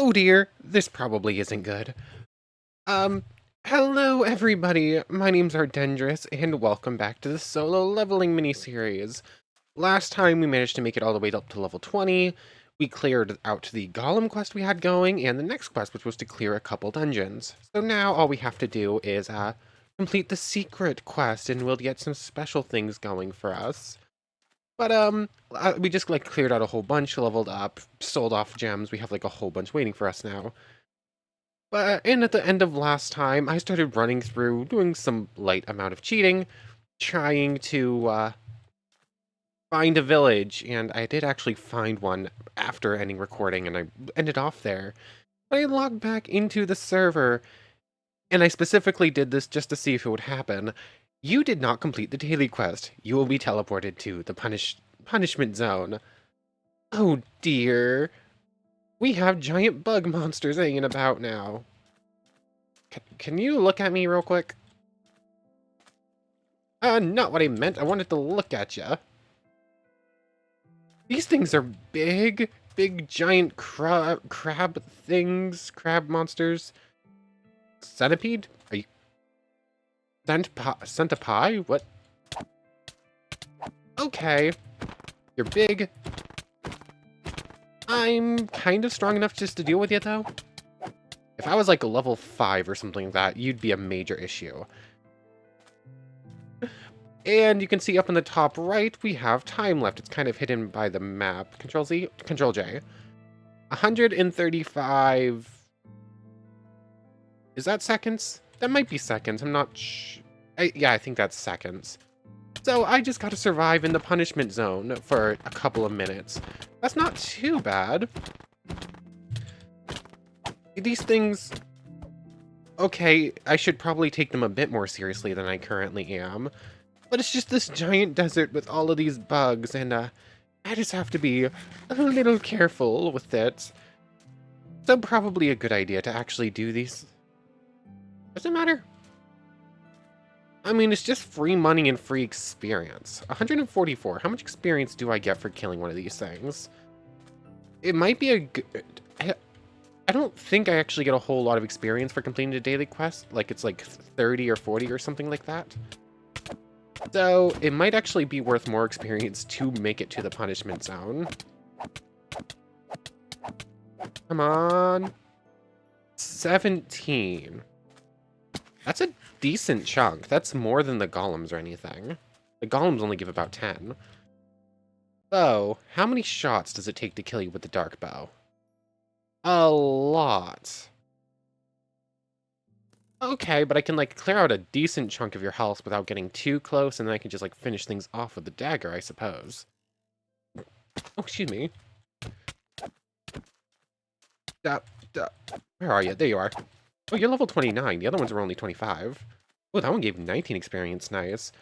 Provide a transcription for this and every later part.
Oh dear, this probably isn't good. Um, Hello everybody, my name's Ardendris, and welcome back to the solo leveling mini-series. Last time we managed to make it all the way up to level 20, we cleared out the Golem quest we had going, and the next quest, which was to clear a couple dungeons. So now all we have to do is, complete the secret quest, and we'll get some special things going for us. But, we just, like, cleared out a whole bunch, leveled up, sold off gems, we have, like, a whole bunch waiting for us now. But and at the end of last time, I started running through, doing some light amount of cheating, trying to find a village, and I did actually find one after ending recording, and I ended off there. But I logged back into the server, and I specifically did this just to see if it would happen. You did not complete the daily quest. You will be teleported to the punishment zone. Oh dear. We have giant bug monsters hanging about now. Can you look at me real quick? Not what I meant. I wanted to look at you. These things are big, giant crab things, crab monsters. Centipede? Are you... Centipie? What? Okay. You're big. I'm kind of strong enough just to deal with you, though. If I was like a level 5 or something like that, you'd be a major issue. And you can see up in the top right, we have time left. It's kind of hidden by the map. Control Z, Control J. 135... Is that seconds? That might be seconds. I'm not yeah, I think that's seconds. So I just gotta survive in the punishment zone for a couple of minutes. That's not too bad. These things... Okay, I should probably take them a bit more seriously than I currently am. But it's just this giant desert with all of these bugs, and I just have to be a little careful with it. So probably a good idea to actually do these. Does it matter? I mean, it's just free money and free experience. 144. How much experience do I get for killing one of these things? It might be a good... I don't think I actually get a whole lot of experience for completing the daily quest. Like, it's like 30 or 40 or something like that. So, it might actually be worth more experience to make it to the punishment zone. Come on. 17. That's a decent chunk. That's more than the golems or anything. The golems only give about 10. So, how many shots does it take to kill you with the dark bow? A lot. Okay, but I can, like, clear out a decent chunk of your health without getting too close, and then I can just, like, finish things off with the dagger, I suppose. Oh, excuse me. Where are you? There you are. Oh, you're level 29. The other ones were only 25. Oh, that one gave 19 experience. Nice.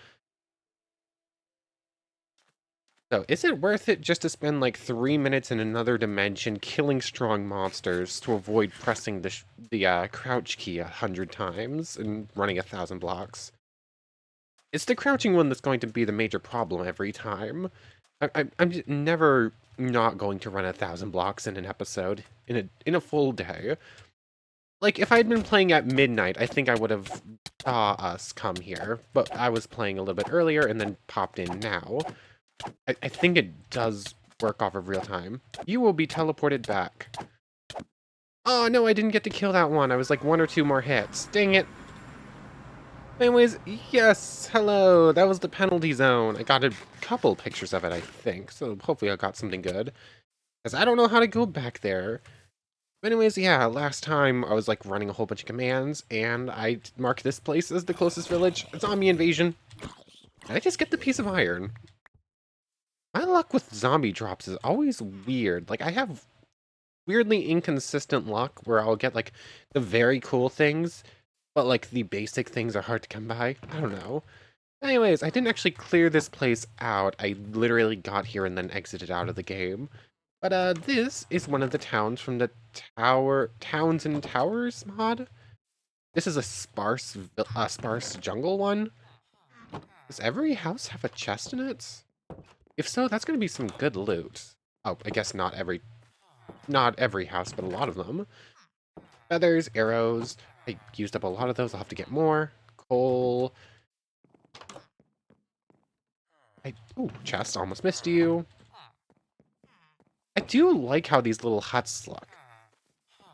So, is it worth it just to spend like 3 minutes in another dimension killing strong monsters to avoid pressing the crouch key 100 times and running 1,000 blocks? It's the crouching one that's going to be the major problem every time. I'm just never not going to run 1,000 blocks in an episode in a full day. Like, if I had been playing at midnight, I think I would have saw us come here, but I was playing a little bit earlier and then popped in now. I think it does work off of real time. You will be teleported back. Oh, no, I didn't get to kill that one. I was like 1 or 2 more hits. Dang it. Anyways, yes, hello. That was the penalty zone. I got a couple pictures of it, I think, so hopefully I got something good. Because I don't know how to go back there. But anyways, yeah, last time I was like running a whole bunch of commands, and I marked this place as the closest village. Zombie invasion. Did I just get the piece of iron? My luck with zombie drops is always weird. Like, I have weirdly inconsistent luck where I'll get, like, the very cool things, but, like, the basic things are hard to come by. I don't know. Anyways, I didn't actually clear this place out. I literally got here and then exited out of the game. But, this is one of the towns from the Towns and Towers mod. This is a sparse jungle one. Does every house have a chest in it? If so, that's going to be some good loot. Oh, I guess not every... Not every house, but a lot of them. Feathers, arrows. I used up a lot of those. I'll have to get more. Coal. Ooh, chest. Almost missed you. I do like how these little huts look.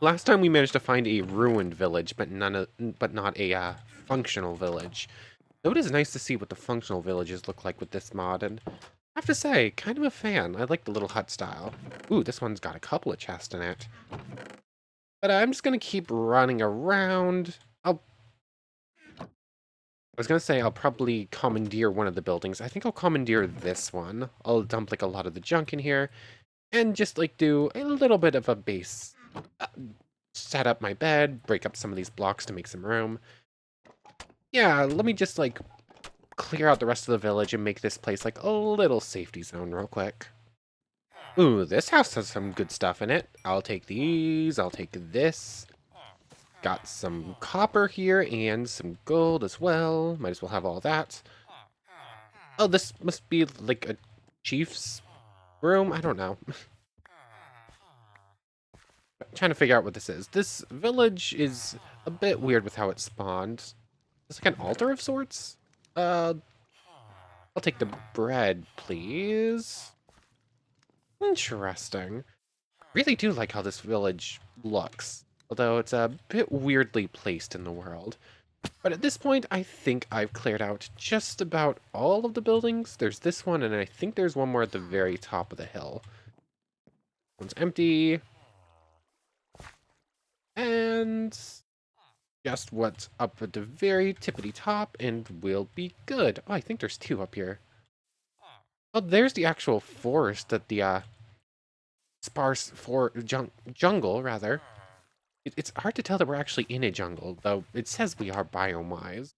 Last time we managed to find a ruined village, but not a functional village. Though it is nice to see what the functional villages look like with this mod, and I have to say, kind of a fan. I like the little hut style. Ooh, this one's got a couple of chests in it. But I'm just gonna keep running around. I was gonna say I'll probably commandeer one of the buildings. I think I'll commandeer this one. I'll dump like a lot of the junk in here, and just like do a little bit of a base. Set up my bed, break up some of these blocks to make some room. Yeah, let me just like clear out the rest of the village and make this place like a little safety zone real quick. Ooh, this house has some good stuff in it. I'll take these, I'll take this. Got some copper here and some gold as well. Might as well have all that. Oh, this must be like a chief's room? I don't know. Trying to figure out what this is. This village is a bit weird with how it spawned. It's like an altar of sorts? I'll take the bread, please. Interesting. Really do like how this village looks, although it's a bit weirdly placed in the world. But at this point, I think I've cleared out just about all of the buildings. There's this one, and I think there's one more at the very top of the hill. One's empty. And just what's up at the very tippity top, and we'll be good. Oh, I think there's two up here. Oh, there's the actual forest that the sparse jungle, rather. It's hard to tell that we're actually in a jungle, though it says we are biome-wise.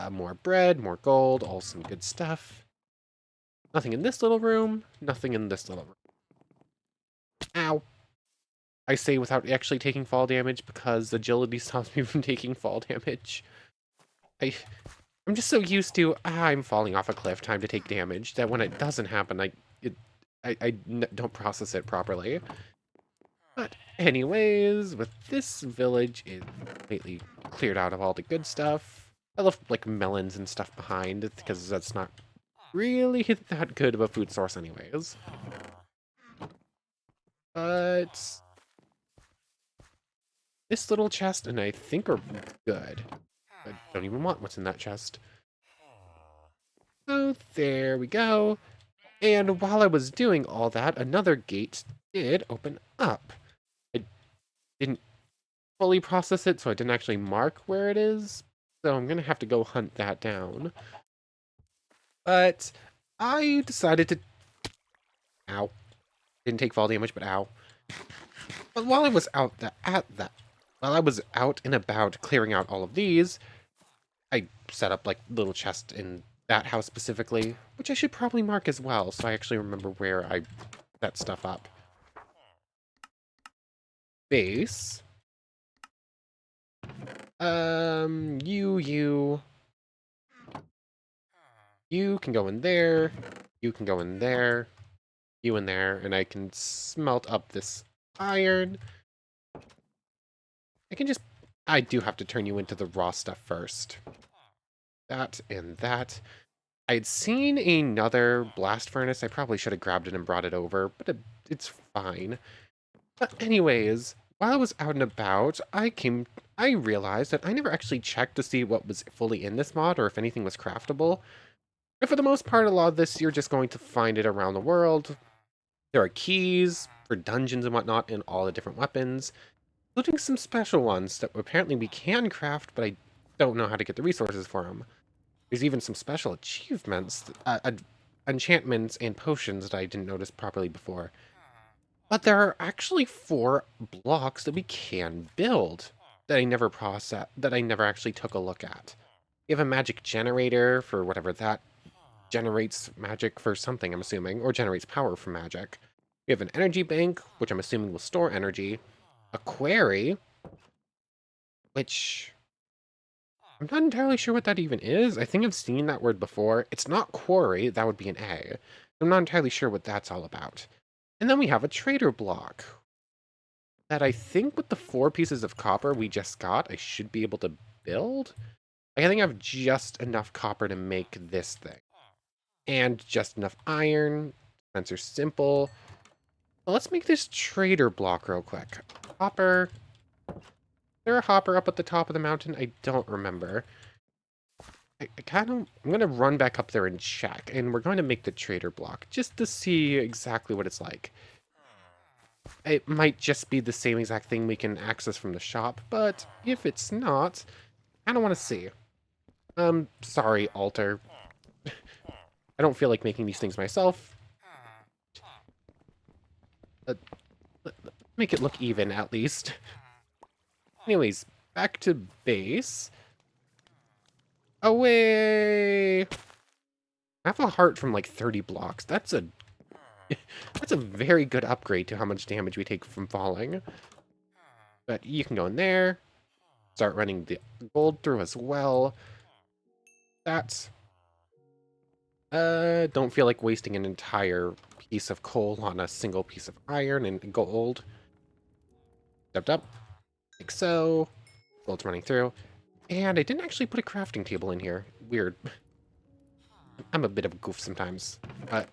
More bread, more gold, all some good stuff. Nothing in this little room, nothing in this little room. Ow. I say without actually taking fall damage because agility stops me from taking fall damage. I'm just so used to, I'm falling off a cliff, time to take damage, that when it doesn't happen, I don't process it properly. But anyways, with this village, it's completely cleared out of all the good stuff. I left like melons and stuff behind because that's not really that good of a food source anyways. But this little chest and I think are good. I don't even want what's in that chest. So there we go. And while I was doing all that, another gate did open up. I didn't fully process it, so I didn't actually mark where it is. So I'm gonna have to go hunt that down. But I decided to... Ow. Didn't take fall damage, but ow. But while I was while I was out and about clearing out all of these, I set up like little chests in that house specifically, which I should probably mark as well, so I actually remember where I set stuff up. Base. You can go in there. You can go in there. You in there, and I can smelt up this iron. I do have to turn you into the raw stuff first. That and that. I had seen another blast furnace. I probably should have grabbed it and brought it over, but it's fine. But anyways, while I was out and about, I realized that I never actually checked to see what was fully in this mod or if anything was craftable. And for the most part, a lot of this, you're just going to find it around the world. There are keys for dungeons and whatnot and all the different weapons, including some special ones that apparently we can craft, but I don't know how to get the resources for them. There's even some special achievements, enchantments, and potions that I didn't notice properly before. But there are actually 4 blocks that we can build that I never actually took a look at. We have a magic generator for whatever that generates magic for something, I'm assuming, or generates power from magic. We have an energy bank, which I'm assuming will store energy. A quarry, which I'm not entirely sure what that even is. I think I've seen that word before. It's not quarry, that would be an A. I'm not entirely sure what that's all about. And then we have a trader block that I think with the 4 pieces of copper we just got, I should be able to build. I think I have just enough copper to make this thing. And just enough iron. Spencer's simple. Well, let's make this trader block real quick. Hopper. Is there a hopper up at the top of the mountain? I don't remember. I'm going to run back up there and check. And we're going to make the trader block just to see exactly what it's like. It might just be the same exact thing we can access from the shop, but if it's not, I don't want to see. Sorry, altar. I don't feel like making these things myself. Make it look even, at least. Anyways, back to base. Away! I have a heart from like 30 blocks. That's a very good upgrade to how much damage we take from falling. But you can go in there. Start running the gold through as well. That's... don't feel like wasting an entire piece of coal on a single piece of iron and gold. Stepped up. Like so. Gold's running through. And I didn't actually put a crafting table in here. Weird. I'm a bit of a goof sometimes.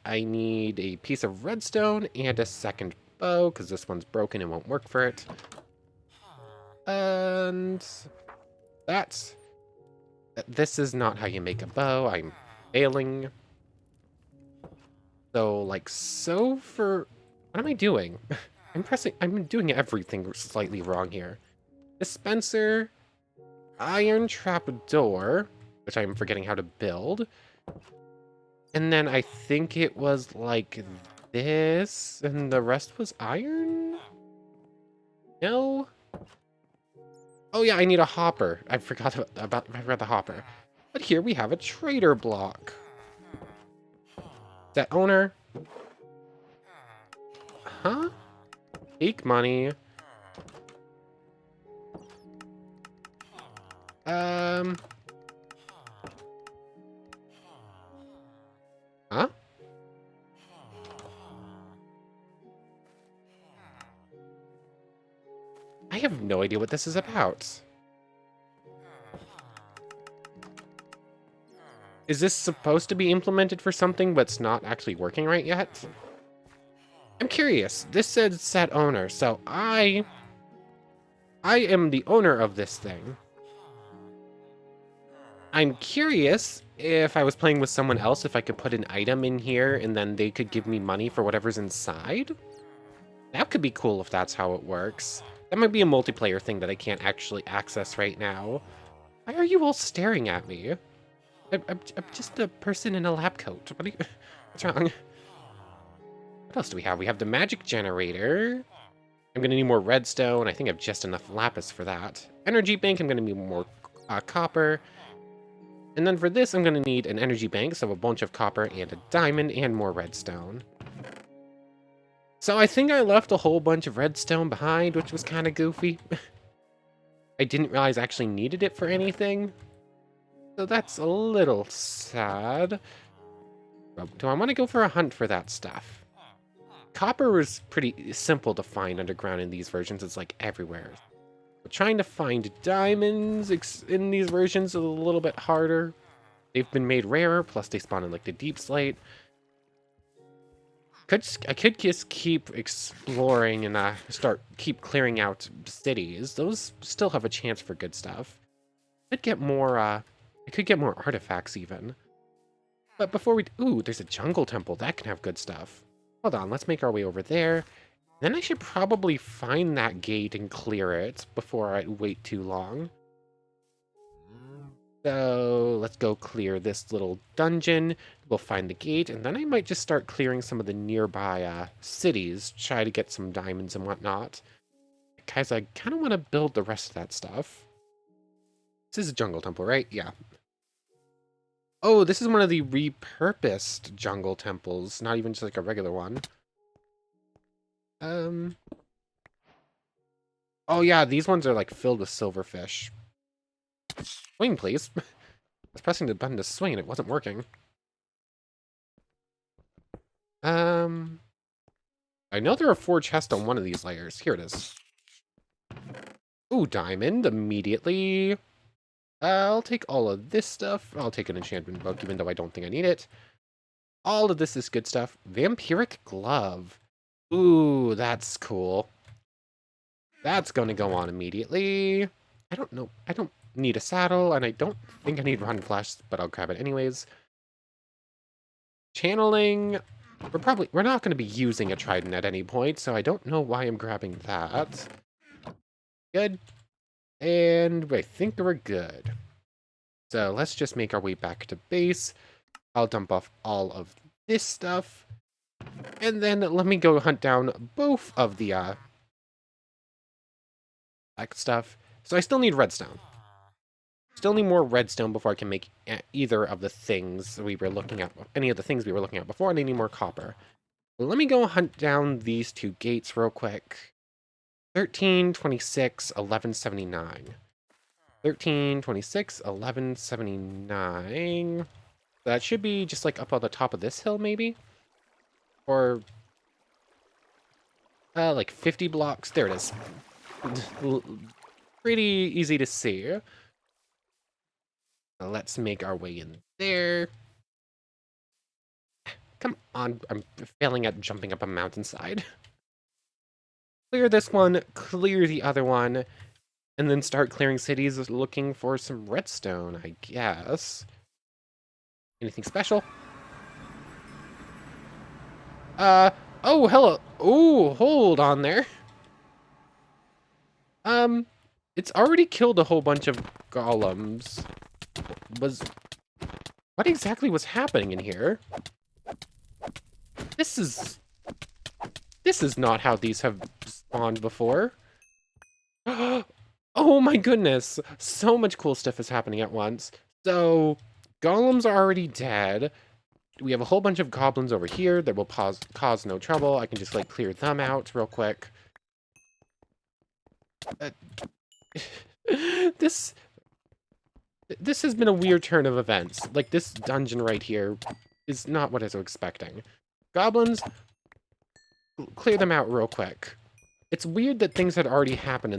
I need a piece of redstone and a second bow, because this one's broken and won't work for it. And that's... This is not how you make a bow. I'm failing. So, like, so for... What am I doing? I'm doing everything slightly wrong here. Dispenser, iron trapdoor, which I'm forgetting how to build. And then I think it was like this, and the rest was iron? No? Oh yeah, I need a hopper. I forgot the hopper. But here we have a trader block. Is that owner? Huh? Take money. Huh? I have no idea what this is about. Is this supposed to be implemented for something but it's not actually working right yet? I'm curious. This said set owner, so I am the owner of this thing. I'm curious if I was playing with someone else, if I could put an item in here and then they could give me money for whatever's inside. That could be cool if that's how it works. That might be a multiplayer thing that I can't actually access right now. Why are you all staring at me? I'm just a person in a lab coat. What's wrong? What else do we have? We have the magic generator. I'm going to need more redstone. I think I have just enough lapis for that. Energy bank, I'm going to need more copper. And then for this, I'm going to need an energy bank, so a bunch of copper and a diamond and more redstone. So I think I left a whole bunch of redstone behind, which was kind of goofy. I didn't realize I actually needed it for anything. So that's a little sad. But do I want to go for a hunt for that stuff? Copper is pretty simple to find underground in these versions. It's like everywhere. But trying to find diamonds in these versions is a little bit harder. They've been made rarer, plus they spawn in like the deep slate. I could just keep exploring and keep clearing out cities. Those still have a chance for good stuff. I could get more artifacts even. But before ooh, there's a jungle temple. That can have good stuff. Hold on, let's make our way over there. Then I should probably find that gate and clear it before I wait too long. So let's go clear this little dungeon. We'll find the gate, and then I might just start clearing some of the nearby cities, try to get some diamonds and whatnot. Guys, I kind of want to build the rest of that stuff. This is a jungle temple, right? Yeah. Oh, this is one of the repurposed jungle temples, not even just like a regular one. Oh yeah, these ones are like filled with silverfish. Swing, please. I was pressing the button to swing and it wasn't working. I know there are 4 chests on one of these layers. Here it is. Ooh, diamond immediately. I'll take all of this stuff. I'll take an enchantment book, even though I don't think I need it. All of this is good stuff. Vampiric glove. Ooh, that's cool. That's gonna go on immediately. I don't know. I don't need a saddle, and I don't think I need Rotten Flesh, but I'll grab it anyways. Channeling. We're not going to be using a trident at any point, so I don't know why I'm grabbing that. Good. And I think we're good. So let's just make our way back to base. I'll dump off all of this stuff. And then let me go hunt down both of the stuff. So I still need redstone. Still need more redstone before I can make either of the things we were looking at, any of the things we were looking at before, and I need more copper. Let me go hunt down these 2 gates real quick. 1326, 1179. 1326, 1179. That should be just like up on the top of this hill, maybe? Or like 50 blocks. There it is. Pretty easy to see. Let's make our way in there. Come on, I'm failing at jumping up a mountainside. Clear this one, clear the other one, and then start clearing cities looking for some redstone, I guess. Anything special? Oh, hello. Oh, hold on there. It's already killed a whole bunch of golems. What exactly was happening in here? This is not how these have spawned before. Oh my goodness! So much cool stuff is happening at once. So, golems are already dead. We have a whole bunch of goblins over here that will cause no trouble. I can just, like, clear them out real quick. This has been a weird turn of events. Like, this dungeon right here is not what I was expecting. Goblins, clear them out real quick. It's weird that things had already happened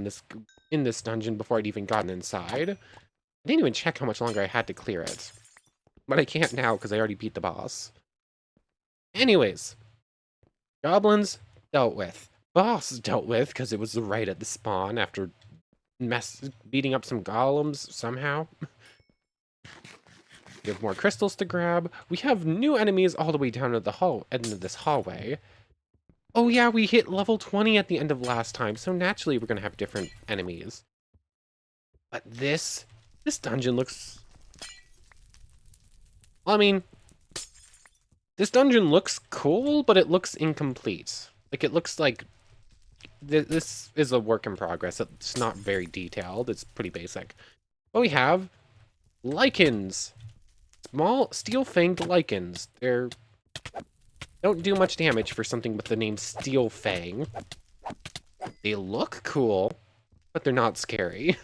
in this dungeon before I'd even gotten inside. I didn't even check how much longer I had to clear it. But I can't now because I already beat the boss. Anyways, goblins dealt with. Boss dealt with because it was right at the spawn after beating up some golems somehow. We have more crystals to grab. We have new enemies all the way down at the end of this hallway. Oh yeah, we hit level 20 at the end of last time, so naturally we're gonna have different enemies. But this dungeon looks... Well, I mean, this dungeon looks cool, but it looks incomplete. Like, it looks like this is a work in progress. It's not very detailed. It's pretty basic. But we have lichens. Small steel-fanged lichens. They're... don't do much damage for something with the name Steel Fang. They look cool, but they're not scary.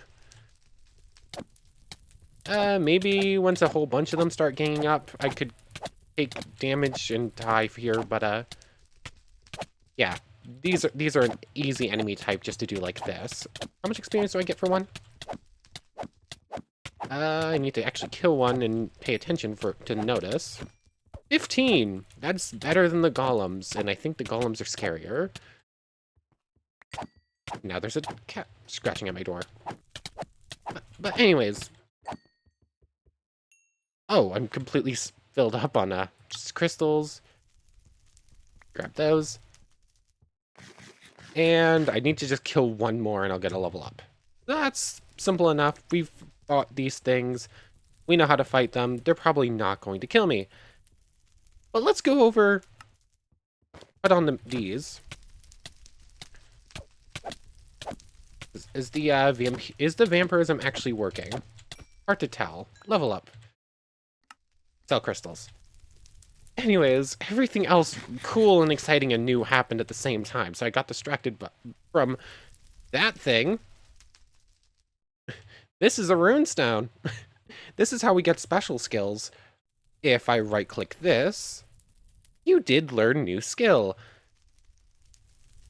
Maybe once a whole bunch of them start ganging up, I could take damage and die here, but, yeah. These are an easy enemy type just to do like this. How much experience do I get for one? I need to actually kill one and pay attention to notice. 15! That's better than the golems, and I think the golems are scarier. Now there's a cat scratching at my door. But anyways. Oh, I'm completely filled up on just crystals. Grab those. And I need to just kill one more and I'll get a level up. That's simple enough. We've fought these things. We know how to fight them. They're probably not going to kill me. But let's go over... put on these. Is the vampirism actually working? Hard to tell. Level up. Sell crystals. Anyways, everything else cool and exciting and new happened at the same time, so I got distracted from that thing. This is a runestone. This is how we get special skills. If I right-click this, you did learn new skill.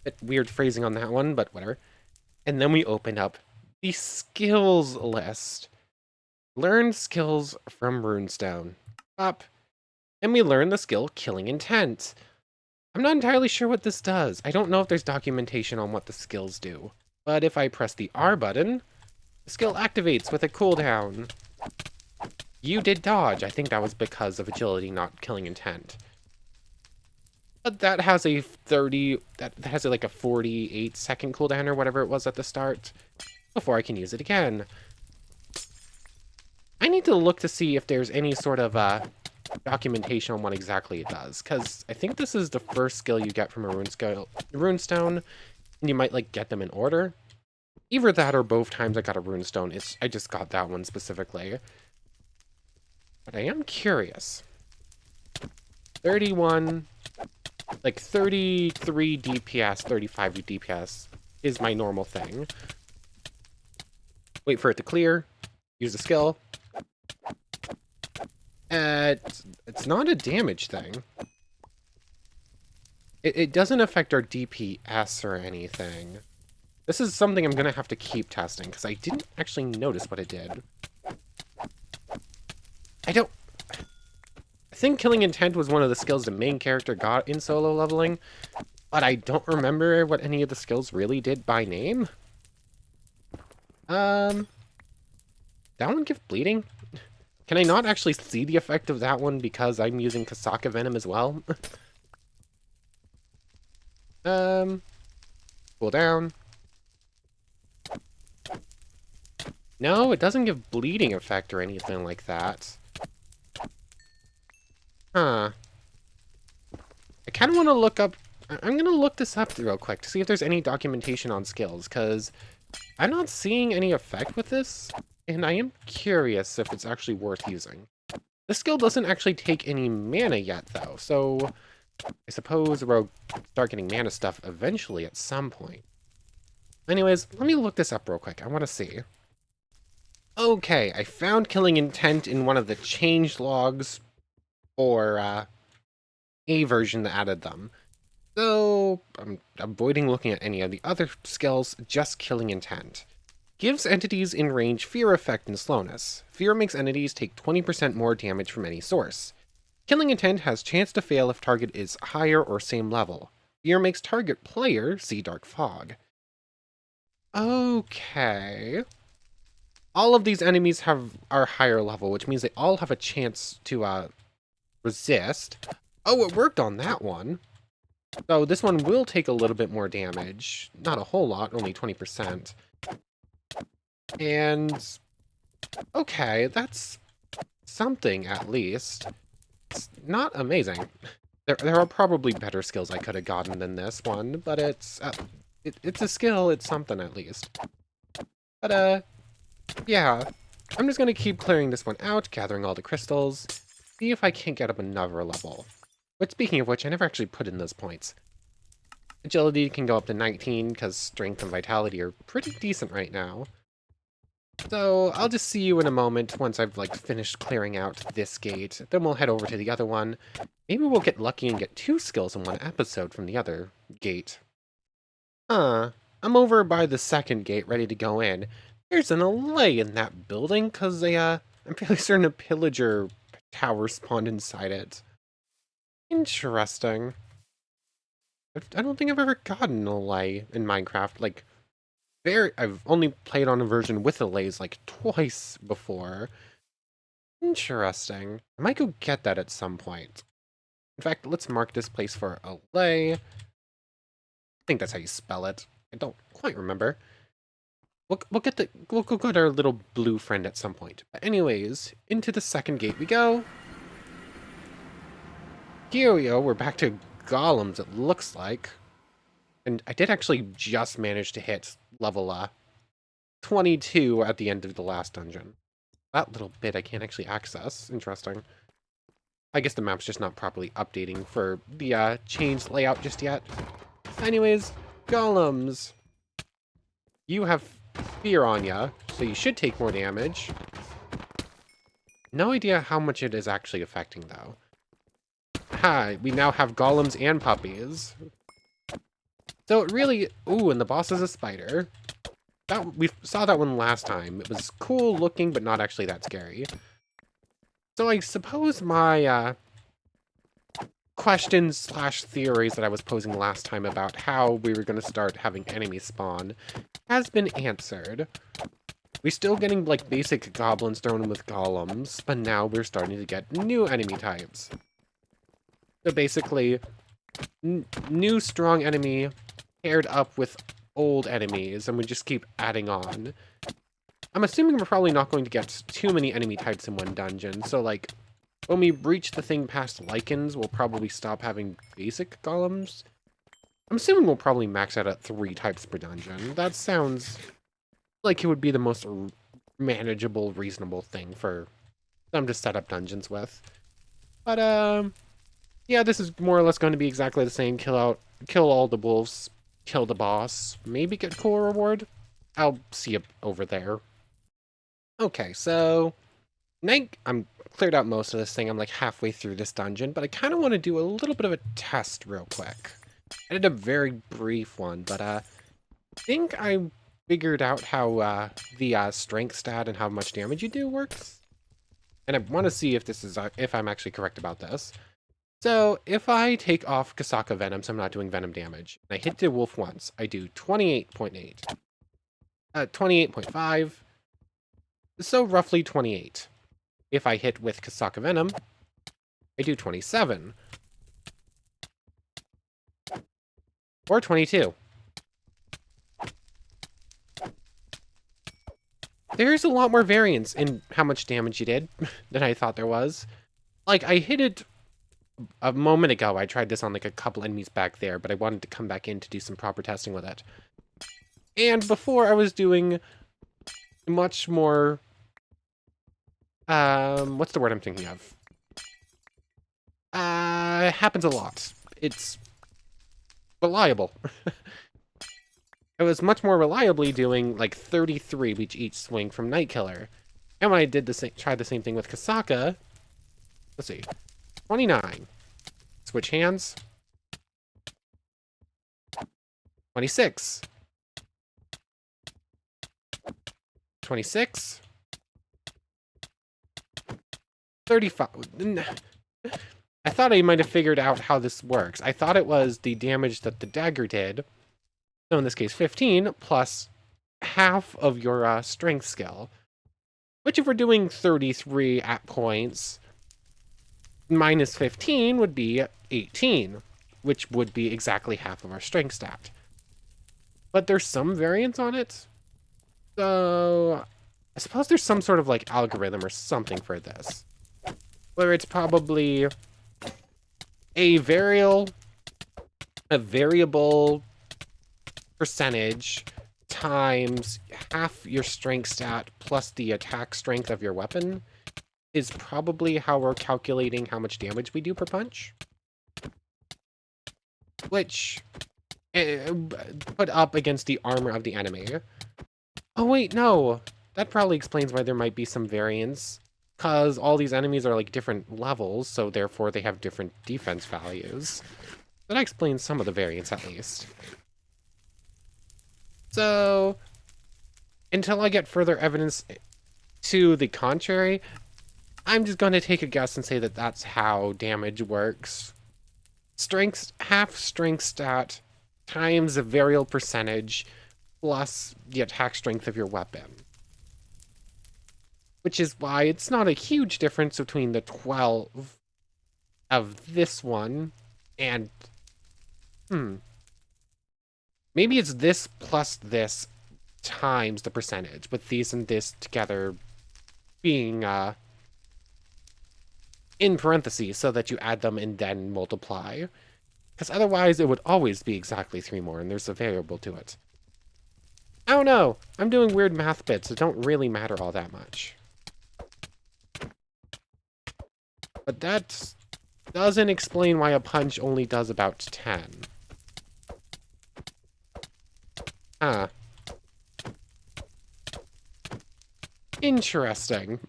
Bit weird phrasing on that one, but whatever. And then we open up the skills list. Learn skills from Runestone. Up. And we learn the skill Killing Intent. I'm not entirely sure what this does. I don't know if there's documentation on what the skills do. But if I press the R button, the skill activates with a cooldown. You did dodge. I think that was because of agility, not Killing Intent. But that has a like a 48-second cooldown or whatever it was at the start before I can use it again. I need to look to see if there's any sort of documentation on what exactly it does, because I think this is the first skill you get from a runestone, and you might like get them in order. Either that or both times I got a runestone, I just got that one specifically. But I am curious. 33 DPS, 35 DPS is my normal thing. Wait for it to clear. Use the skill. It's not a damage thing. It doesn't affect our DPS or anything. This is something I'm gonna have to keep testing, because I didn't actually notice what it did. I think Killing Intent was one of the skills the main character got in solo leveling, but I don't remember what any of the skills really did by name. That one give bleeding? Can I not actually see the effect of that one because I'm using Kasaka Venom as well? Cool down. No, it doesn't give bleeding effect or anything like that. Huh. I kind of want to look up... I'm going to look this up real quick to see if there's any documentation on skills, because I'm not seeing any effect with this, and I am curious if it's actually worth using. This skill doesn't actually take any mana yet, though, so I suppose we'll start getting mana stuff eventually at some point. Anyways, let me look this up real quick. I want to see. Okay, I found Killing Intent in one of the change logs for a version that added them. So, I'm avoiding looking at any of the other skills, just Killing Intent. Gives entities in range fear effect and slowness. Fear makes entities take 20% more damage from any source. Killing Intent has chance to fail if target is higher or same level. Fear makes target player see Dark Fog. Okay. All of these enemies are higher level, which means they all have a chance to resist. Oh, it worked on that one. So this one will take a little bit more damage. Not a whole lot, only 20%. And okay, that's something at least. It's not amazing. There are probably better skills I could have gotten than this one, but it's a skill, it's something at least. But yeah, I'm just gonna keep clearing this one out, gathering all the crystals, see if I can't get up another level. But speaking of which, I never actually put in those points. Agility can go up to 19, because strength and vitality are pretty decent right now. So I'll just see you in a moment once I've like finished clearing out this gate. Then we'll head over to the other one. Maybe we'll get lucky and get 2 skills in one episode from the other gate. I'm over by the second gate ready to go in. There's an allay in that building because I'm fairly certain a pillager tower spawned inside it. Interesting. I don't think I've ever gotten an allay in Minecraft. Like, I've only played on a version with allays like twice before. Interesting. I might go get that at some point. In fact, let's mark this place for allay. I think that's how you spell it. I don't quite remember. We'll go get our little blue friend at some point. But anyways, into the second gate we go. Here we go. We're back to golems, it looks like. And I did actually just manage to hit level 22 at the end of the last dungeon. That little bit I can't actually access. Interesting. I guess the map's just not properly updating for the changed layout just yet. Anyways, golems. You have fear on ya, so you should take more damage. No idea how much it is actually affecting, though. Ha! We now have golems and puppies. So it really... Ooh, and the boss is a spider. We saw that one last time. It was cool looking, but not actually that scary. So I suppose my questions slash theories that I was posing last time about how we were going to start having enemies spawn has been answered. We're still getting, like, basic goblins thrown in with golems, but now we're starting to get new enemy types. So basically, new strong enemy paired up with old enemies, and we just keep adding on. I'm assuming we're probably not going to get too many enemy types in one dungeon, so, like, when we reach the thing past lichens, we'll probably stop having basic golems. I'm assuming we'll probably max out at 3 types per dungeon. That sounds like it would be the most manageable, reasonable thing for them to set up dungeons with. But, yeah, this is more or less going to be exactly the same. Kill all the wolves, kill the boss, maybe get cool reward. I'll see it over there. Okay, so I'm cleared out most of this thing. I'm like halfway through this dungeon, but I kind of want to do a little bit of a test real quick. I did a very brief one, but I think I figured out how the strength stat and how much damage you do works. And I want to see if this is if I'm actually correct about this. So if I take off Kasaka Venom, so I'm not doing venom damage, and I hit the wolf once, I do 28.8. 28.5. So roughly 28. If I hit with Kasaka Venom, I do 27. Or 22. There's a lot more variance in how much damage you did than I thought there was. Like, I hit it a moment ago. I tried this on, like, a couple enemies back there, but I wanted to come back in to do some proper testing with it. And before, I was doing much more... what's the word I'm thinking of? It happens a lot. It's reliable. I was much more reliably doing like 33 with each swing from Nightkiller. And when I did tried the same thing with Kasaka, let's see, 29. Switch hands. 26. 26. 35. I thought I might have figured out how this works. I thought it was the damage that the dagger did. So in this case, 15 plus half of your strength skill. Which if we're doing 33 at points, minus 15 would be 18, which would be exactly half of our strength stat. But there's some variance on it. So I suppose there's some sort of like algorithm or something for this. Where it's probably a variable percentage times half your strength stat plus the attack strength of your weapon is probably how we're calculating how much damage we do per punch. Which, put up against the armor of the enemy. Oh wait, no! That probably explains why there might be some variance. Because all these enemies are like different levels, so therefore they have different defense values. That explains some of the variance at least. So, until I get further evidence to the contrary, I'm just going to take a guess and say that that's how damage works. Half strength stat times a variable percentage plus the attack strength of your weapon. Which is why it's not a huge difference between the 12 of this one and... Maybe it's this plus this times the percentage, with these and this together being in parentheses so that you add them and then multiply. Because otherwise it would always be exactly 3 more, and there's a variable to it. I don't know. I'm doing weird math bits that don't really matter all that much. But that doesn't explain why a punch only does about 10. Huh. Interesting.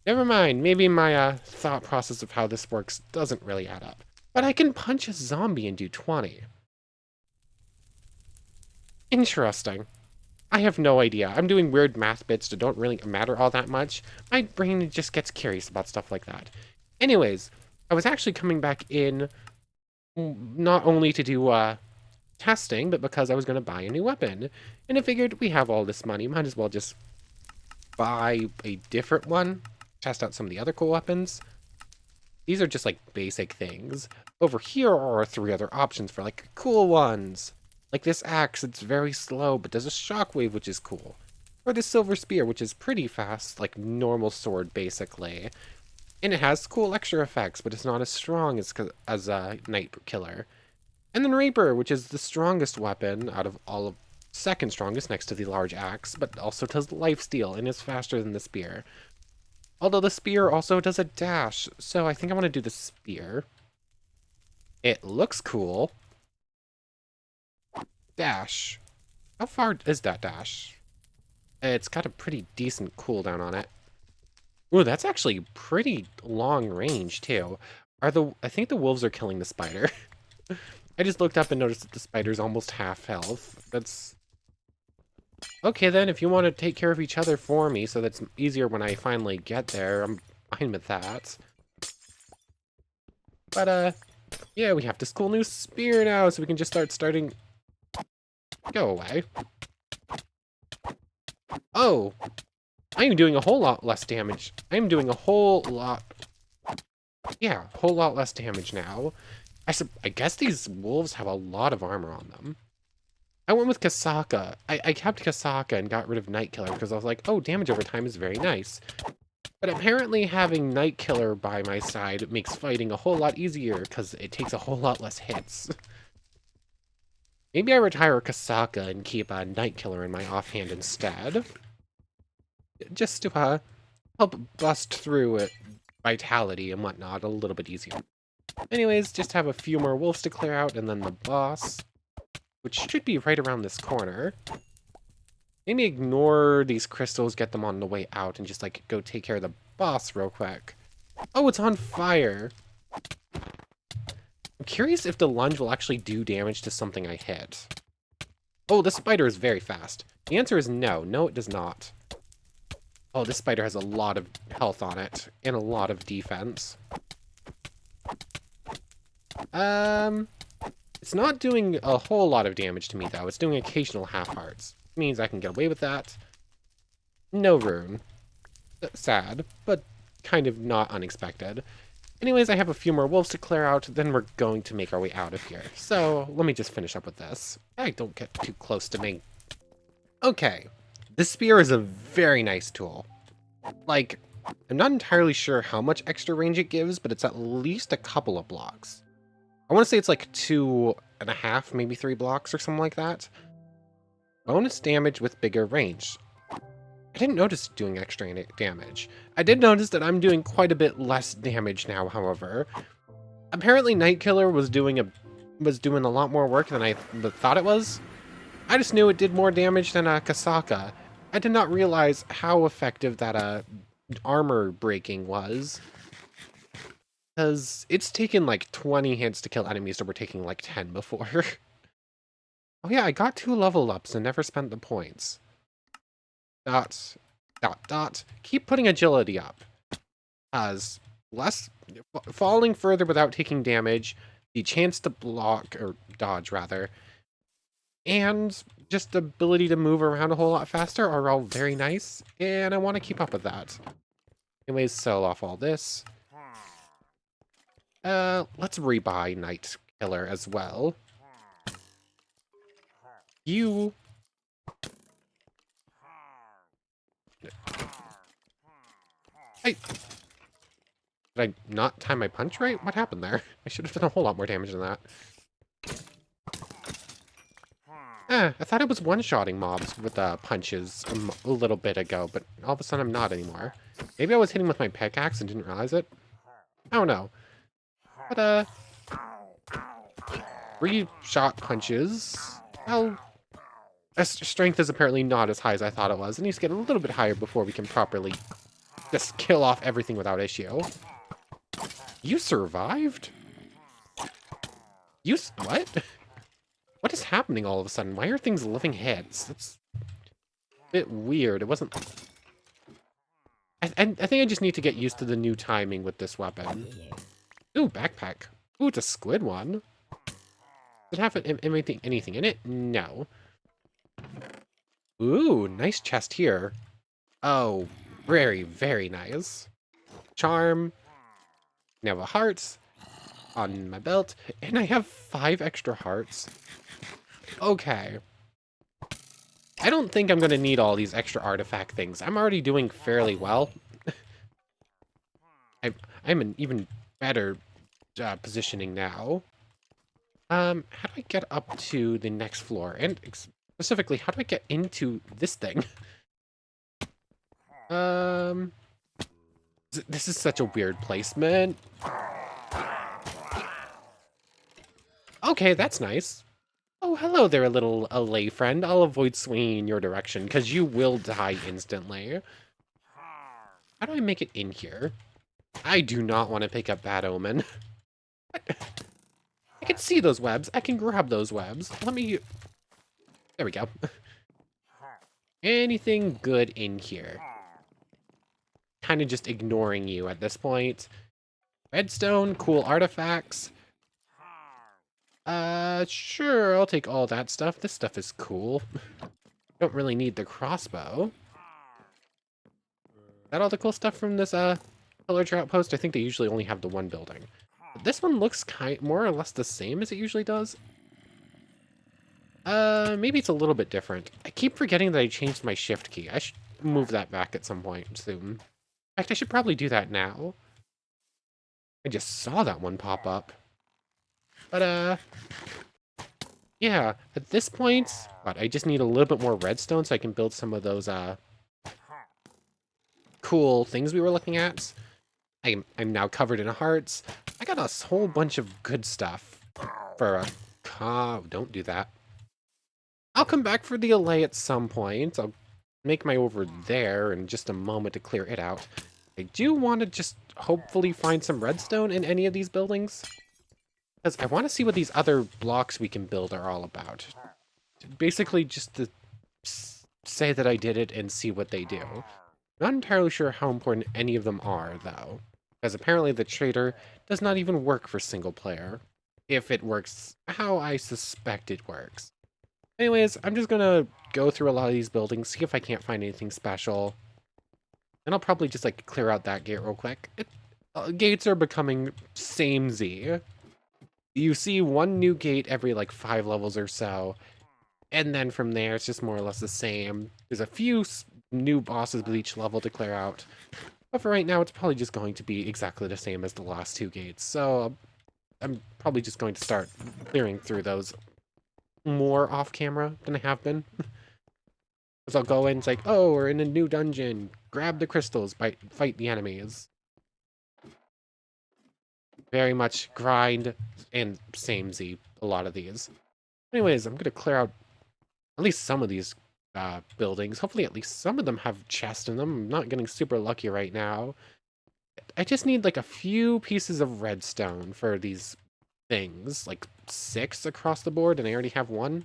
Never mind, maybe my thought process of how this works doesn't really add up. But I can punch a zombie and do 20. Interesting. I have no idea. I'm doing weird math bits that don't really matter all that much. My brain just gets curious about stuff like that. Anyways, I was actually coming back in not only to do testing, but because I was going to buy a new weapon. And I figured we have all this money, might as well just buy a different one, test out some of the other cool weapons. These are just like basic things. Over here are 3 other options for like cool ones. Like this axe, it's very slow, but does a shockwave, which is cool. Or the silver spear, which is pretty fast, like normal sword, basically. And it has cool extra effects, but it's not as strong as a Night Killer. And then Reaper, which is the strongest weapon out of all of... second strongest next to the large axe, but also does lifesteal and is faster than the spear. Although the spear also does a dash, so I think I want to do the spear. It looks cool. Dash. How far is that dash? It's got a pretty decent cooldown on it. Ooh, that's actually pretty long range, too. I think the wolves are killing the spider. I just looked up and noticed that the spider's almost half health. That's... Okay, then, if you want to take care of each other for me so that's easier when I finally get there, I'm fine with that. But, yeah, we have this cool new spear now, so we can just starting... Go away. Oh! I am doing a whole lot less damage. I am doing a whole lot... Yeah, a whole lot less damage now. I guess these wolves have a lot of armor on them. I went with Kasaka. I kept Kasaka and got rid of Night Killer because I was like, oh, damage over time is very nice. But apparently having Night Killer by my side makes fighting a whole lot easier because it takes a whole lot less hits. Maybe I retire Kasaka and keep a Night Killer in my offhand instead. Just to help bust through it, vitality and whatnot a little bit easier. Anyways, just have a few more wolves to clear out and then the boss, which should be right around this corner. Maybe ignore these crystals, get them on the way out, and just like go take care of the boss real quick. Oh, it's on fire! I'm curious if the lunge will actually do damage to something I hit. Oh, the spider is very fast. The answer is no. No, it does not. Oh, this spider has a lot of health on it, and a lot of defense. It's not doing a whole lot of damage to me, though. It's doing occasional half-hearts. Means I can get away with that. No rune. Sad, but kind of not unexpected. Anyways, I have a few more wolves to clear out, then we're going to make our way out of here. So, let me just finish up with this. Hey, don't get too close to me. Okay. This spear is a very nice tool. Like, I'm not entirely sure how much extra range it gives, but it's at least a couple of blocks. I want to say it's like 2.5, maybe 3 blocks or something like that. Bonus damage with bigger range. I didn't notice it doing extra damage. I did notice that I'm doing quite a bit less damage now, however. Apparently Night Killer was doing a lot more work than I thought it was. I just knew it did more damage than Kasaka. I did not realize how effective that armor breaking was. Because it's taken like 20 hits to kill enemies that were taking like 10 before. Oh yeah, I got 2 level ups and never spent the points. Dot, dot, dot. Keep putting agility up. As falling further without taking damage, the chance to block, or dodge rather, and just the ability to move around a whole lot faster are all very nice, and I want to keep up with that. Anyways, sell off all this. Let's rebuy Night Killer as well. You... Hey! Did I not time my punch right? What happened there? I should have done a whole lot more damage than that. I thought it was one-shotting mobs with punches a little bit ago, but all of a sudden I'm not anymore. Maybe I was hitting with my pickaxe and didn't realize it? I don't know. But, 3-shot punches. Well, strength is apparently not as high as I thought it was. It needs to get a little bit higher before we can properly just kill off everything without issue. You survived? What? What is happening all of a sudden? Why are things living hits? That's a bit weird. It wasn't... I think I just need to get used to the new timing with this weapon. Ooh, backpack. Ooh, it's a squid one. Does it have anything in it? No. Ooh, nice chest here. Oh, very, very nice. Charm. Now a heart on my belt. And I have 5 extra hearts. Okay. I don't think I'm going to need all these extra artifact things. I'm already doing fairly well. I'm in even better positioning now. How do I get up to the next floor? And specifically, how do I get into this thing? This is such a weird placement. Okay, that's nice. Oh, hello there, little lay friend. I'll avoid swinging in your direction, because you will die instantly. How do I make it in here? I do not want to pick up Bad Omen. I can see those webs. I can grab those webs. Let me... There we go. Anything good in here? Kind of just ignoring you at this point. Redstone, cool artifacts. Sure, I'll take all that stuff. This stuff is cool. Don't really need the crossbow. Is that all the cool stuff from this, pillager outpost? I think they usually only have the one building. But this one looks more or less the same as it usually does. Maybe it's a little bit different. I keep forgetting that I changed my shift key. I should move that back at some point soon. In fact, I should probably do that now. I just saw that one pop up. But, yeah, at this point, what, I just need a little bit more redstone so I can build some of those, cool things we were looking at. I'm now covered in hearts. I got a whole bunch of good stuff for a don't do that. I'll come back for the allay at some point. I'll make my way over there in just a moment to clear it out. I do want to just hopefully find some redstone in any of these buildings. Because I want to see what these other blocks we can build are all about. Basically just to say that I did it and see what they do. Not entirely sure how important any of them are, though. Because apparently the trader does not even work for single player. If it works how I suspect it works. Anyways, I'm just gonna go through a lot of these buildings, see if I can't find anything special. And I'll probably just, like, clear out that gate real quick. Gates are becoming samey. You see one new gate every, like, 5 levels or so. And then from there, it's just more or less the same. There's a few new bosses with each level to clear out. But for right now, it's probably just going to be exactly the same as the last 2 gates. So I'm probably just going to start clearing through those more off camera than I have been. Because I'll go in, it's like, oh, we're in a new dungeon. Grab the crystals, fight the enemies. Very much grind and samey, a lot of these. Anyways, I'm going to clear out at least some of these buildings. Hopefully at least some of them have chests in them. I'm not getting super lucky right now. I just need like a few pieces of redstone for these things. Like 6 across the board, and I already have 1.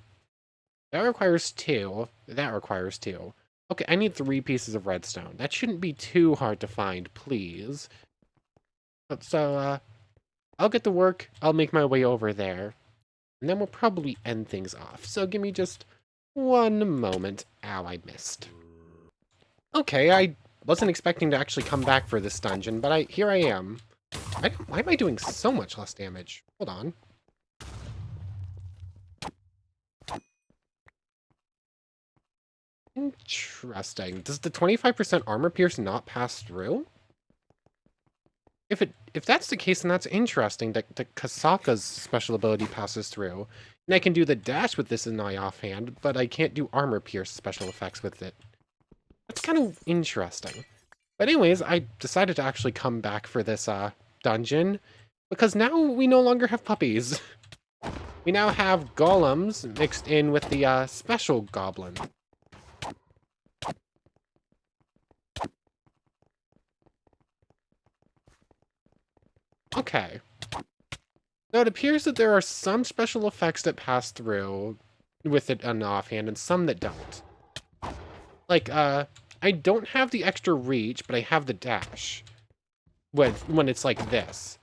That requires 2. That requires 2. Okay, I need 3 pieces of redstone. That shouldn't be too hard to find, please. So, I'll get to work. I'll make my way over there. And then we'll probably end things off. So give me just 1 moment. Ow, I missed. Okay, I wasn't expecting to actually come back for this dungeon, but here I am. Why am I doing so much less damage? Hold on. Interesting. Does the 25% armor pierce not pass through? If that's the case, then that's interesting. That the Kasaka's special ability passes through. And I can do the dash with this in my offhand, but I can't do armor pierce special effects with it. That's kind of interesting. But anyways, I decided to actually come back for this dungeon, because now we no longer have puppies. We now have golems mixed in with the special goblin. Okay. So it appears that there are some special effects that pass through with it on the offhand and some that don't. Like, I don't have the extra reach, but I have the dash when it's like this.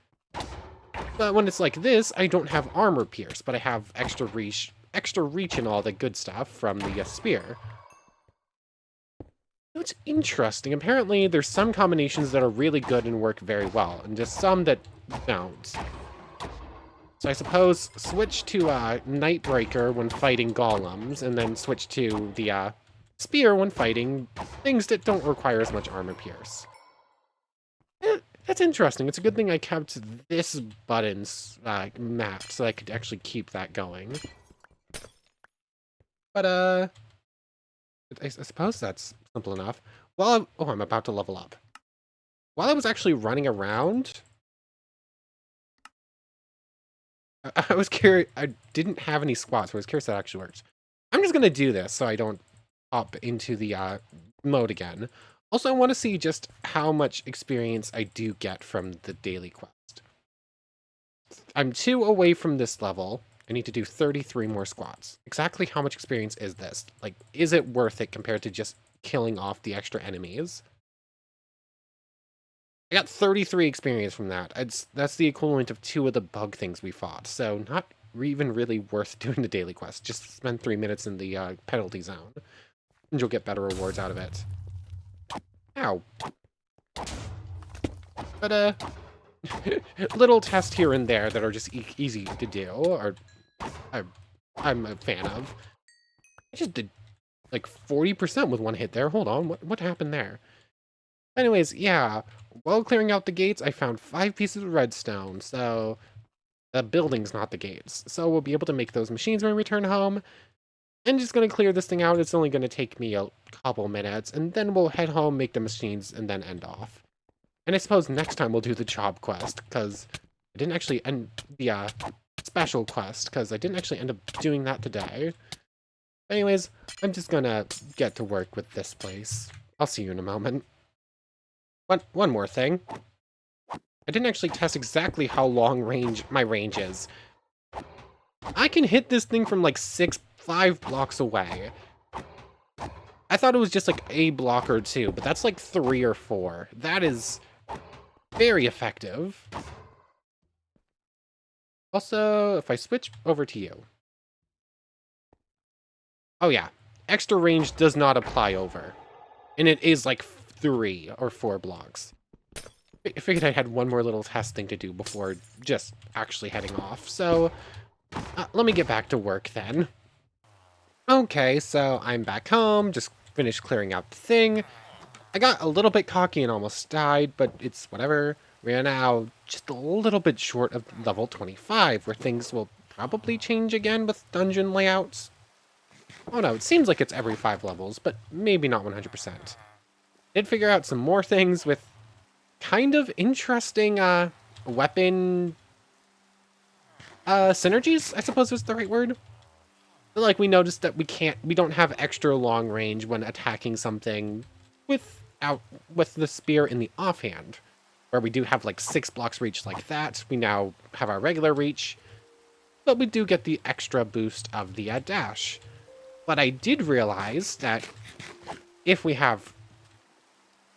But when it's like this, I don't have armor pierce, but I have extra reach and all the good stuff from the spear. It's interesting. Apparently, there's some combinations that are really good and work very well, and just some that don't. So I suppose switch to Nightbreaker when fighting golems, and then switch to the spear when fighting things that don't require as much armor pierce. That's interesting. It's a good thing I kept this button's mapped so I could actually keep that going. But I suppose that's simple enough. Well, oh, I'm about to level up. While I was actually running around, I was curious. I didn't have any squats, so I was curious how that actually works. I'm just gonna do this so I don't hop into the mode again. Also, I want to see just how much experience I do get from the daily quest. I'm 2 away from this level. I need to do 33 more squats. Exactly how much experience is this? Like, is it worth it compared to just killing off the extra enemies? I got 33 experience from that. That's the equivalent of 2 of the bug things we fought. So not even really worth doing the daily quest. Just spend 3 minutes in the penalty zone. And you'll get better rewards out of it. Ow. But, little tests here and there that are just easy to do, or I'm a fan of. I just did like 40% with one hit there. Hold on, what happened there? Anyways, yeah, while clearing out the gates, I found 5 pieces of redstone, so the building's not the gates. So we'll be able to make those machines when we return home. I'm just going to clear this thing out. It's only going to take me a couple minutes, and then we'll head home, make the machines, and then end off. And I suppose next time we'll do the job quest, because I didn't actually end the special quest, because I didn't actually end up doing that today. Anyways, I'm just going to get to work with this place. I'll see you in a moment. One more thing. I didn't actually test exactly how long my range is. I can hit this thing from like 5 blocks away. I thought it was just like a block or 2, but that's like 3 or 4. That is very effective. Also, if I switch over to you. Oh yeah, extra range does not apply over. And it is like 3 or 4 blocks. I figured I had one more little test thing to do before just actually heading off. So, let me get back to work then. Okay, so I'm back home, just finished clearing out the thing. I got a little bit cocky and almost died, but it's whatever. We are now just a little bit short of level 25, where things will probably change again with dungeon layouts. Oh no, it seems like it's every 5 levels, but maybe not 100%. Did figure out some more things with kind of interesting weapon synergies, I suppose is the right word. Like, we noticed that we don't have extra long range when attacking something with the spear in the offhand, where we do have like 6 blocks reach like that. We now have our regular reach, but we do get the extra boost of the dash. But I did realize that if we have,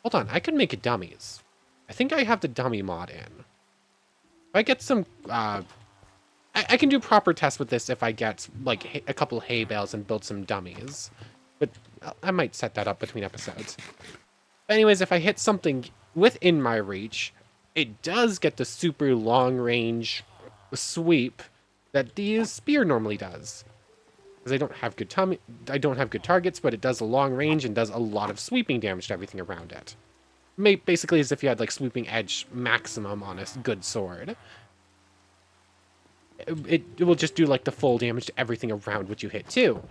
hold on, I could make it dummies. I think I have the dummy mod in. If I get some, I can do proper tests with this if I get like a couple hay bales and build some dummies. But I might set that up between episodes. But anyways, if I hit something within my reach, it does get the super long range sweep that the spear normally does. Because I don't have good targets, but it does a long range and does a lot of sweeping damage to everything around it. Basically as if you had like sweeping edge maximum on a good sword. It will just do like the full damage to everything around what you hit too.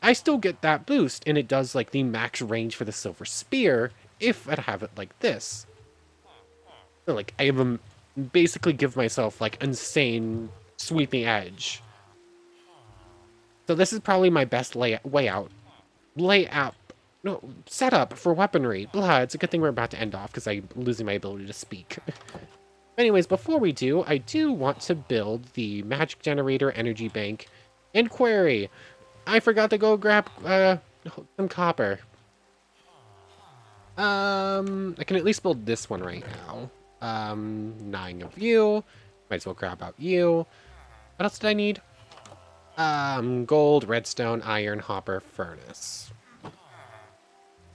I still get that boost, and it does like the max range for the silver spear if I have it like this. So, like, I have basically give myself like insane sweeping edge. So this is probably my best setup for weaponry. Blah, it's a good thing we're about to end off because I'm losing my ability to speak. Anyways, before we do, I do want to build the magic generator, energy bank, and quarry. I forgot to go grab some copper. I can at least build this one right now. 9 of you. Might as well grab out you. What else did I need? Gold, redstone, iron, hopper, furnace.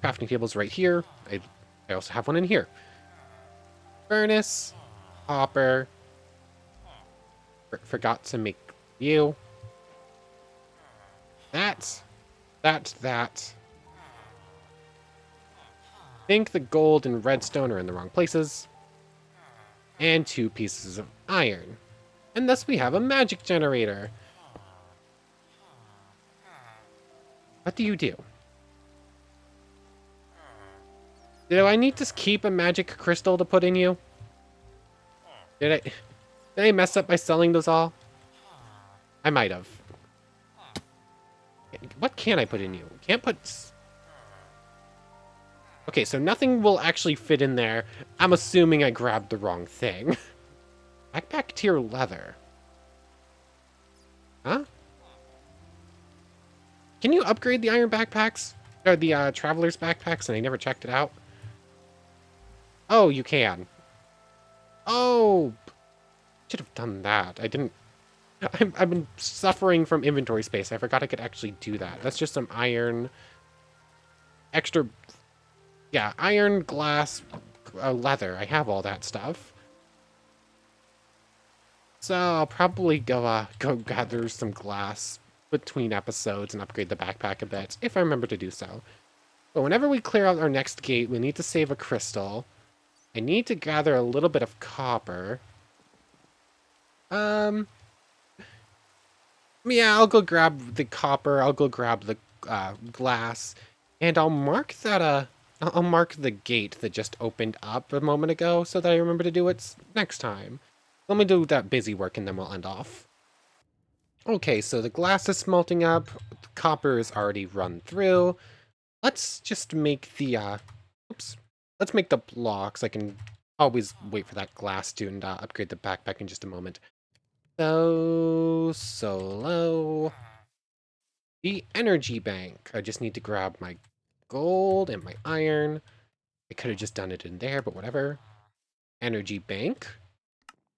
Crafting table's right here. I also have one in here. Furnace, hopper. Forgot to make you. That. Think the gold and redstone are in the wrong places. And 2 pieces of iron. And thus we have a magic generator. What do you do? Do I need to keep a magic crystal to put in you? Did I mess up by selling those all? I might have. What can I put in you? Can't put... Okay, so nothing will actually fit in there. I'm assuming I grabbed the wrong thing. Backpack tier leather. Huh? Can you upgrade the iron backpacks? Or the traveler's backpacks, and I never checked it out? Oh, you can. Oh! Should have done that. I didn't... I've been suffering from inventory space. I forgot I could actually do that. That's just some iron... Extra... Yeah, iron, glass, leather. I have all that stuff. So I'll probably go gather some glass between episodes and upgrade the backpack a bit, if I remember to do so. But whenever we clear out our next gate, we need to save a crystal. I need to gather a little bit of copper. Yeah, I'll go grab the copper, I'll go grab the glass, and I'll mark that, I'll mark the gate that just opened up a moment ago so that I remember to do it next time. Let me do that busy work and then we'll end off. Okay, so the glass is smelting up, the copper is already run through. Let's just make the, oops. Let's make the blocks. I can always wait for that glass to and upgrade the backpack in just a moment. So low. The energy bank. I just need to grab my gold and my iron. I could have just done it in there, but whatever. Energy bank.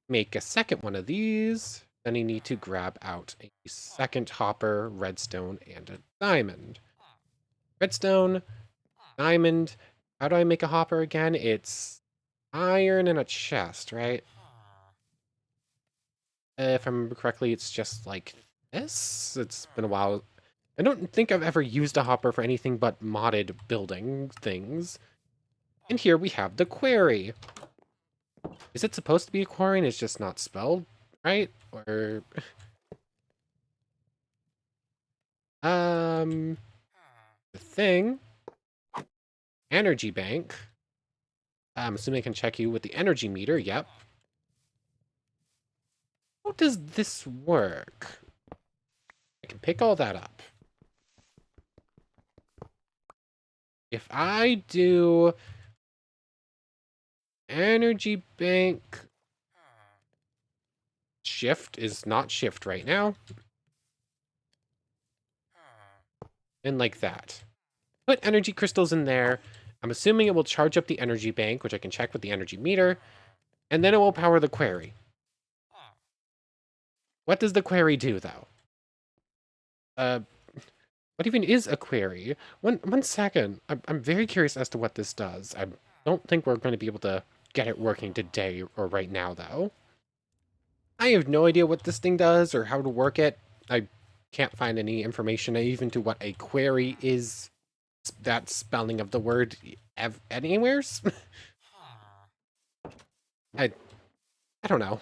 Make a second one of these. Then you need to grab out a second hopper, redstone, and a diamond. Redstone, diamond. How do I make a hopper again? It's iron and a chest, right? If I remember correctly, it's just like this. It's been a while. I don't think I've ever used a hopper for anything but modded building things. And here we have the quarry. Is it supposed to be a quarry and it's just not spelled right? Or... The thing. Energy bank. I'm assuming I can check you with the energy meter. Yep. How does this work? I can pick all that up. If I do energy bank, shift is not shift right now. And like that. Put energy crystals in there. I'm assuming it will charge up the energy bank, which I can check with the energy meter. And then it will power the quarry. What does the quarry do, though? What even is a query? One second. I'm very curious as to what this does. I don't think we're going to be able to get it working today or right now, though. I have no idea what this thing does or how to work it. I can't find any information even to what a query is. That spelling of the word anywheres? I don't know.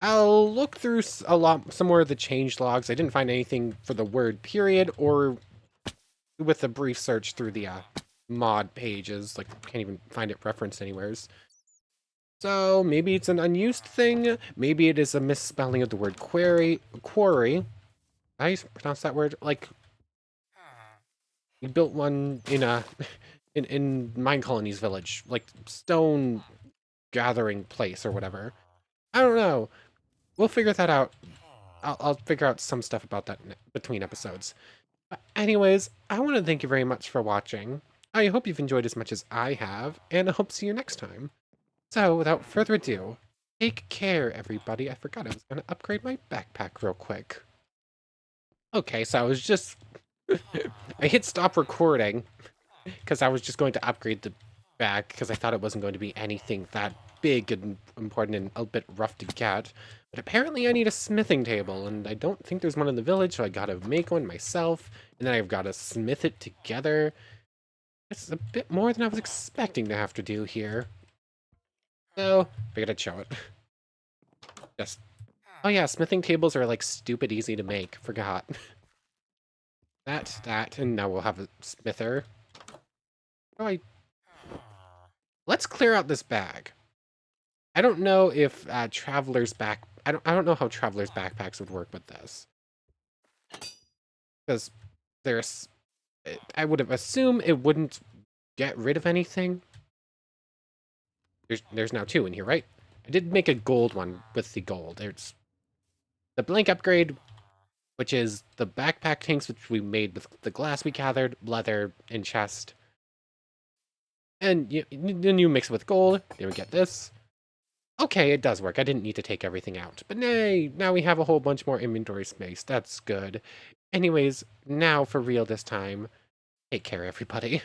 I'll look through some more of the change logs. I didn't find anything for the word period or with a brief search through the mod pages. Like, can't even find it referenced anywheres. So maybe it's an unused thing. Maybe it is a misspelling of the word quarry. How do you pronounce that word? Like, we built one in in Mine Colony's village. Like, stone gathering place or whatever. I don't know. We'll figure that out. I'll figure out some stuff about that between episodes. But anyways, I want to thank you very much for watching. I hope you've enjoyed as much as I have, and I hope to see you next time. So, without further ado, take care, everybody. I forgot I was going to upgrade my backpack real quick. Okay, so I was just... I hit stop recording, because I was just going to upgrade the bag, because I thought it wasn't going to be anything that big and important and a bit rough to get. But apparently I need a smithing table, and I don't think there's one in the village, so I gotta make one myself, and then I've gotta smith it together. It's a bit more than I was expecting to have to do here. So, figured I'd show it. Just... Oh yeah, smithing tables are like stupid easy to make. Forgot. That, and now we'll have a smither. Oh, let's clear out this bag. I don't know if travelers back. I don't know how travelers backpacks would work with this, because there's. I would have assumed it wouldn't get rid of anything. There's now 2 in here, right? I did make a gold one with the gold. There's the blank upgrade, which is the backpack tanks, which we made with the glass we gathered, leather, and chest. And then you mix it with gold, then we get this. Okay, it does work. I didn't need to take everything out. But nay, now we have a whole bunch more inventory space. That's good. Anyways, now for real this time. Take care, everybody.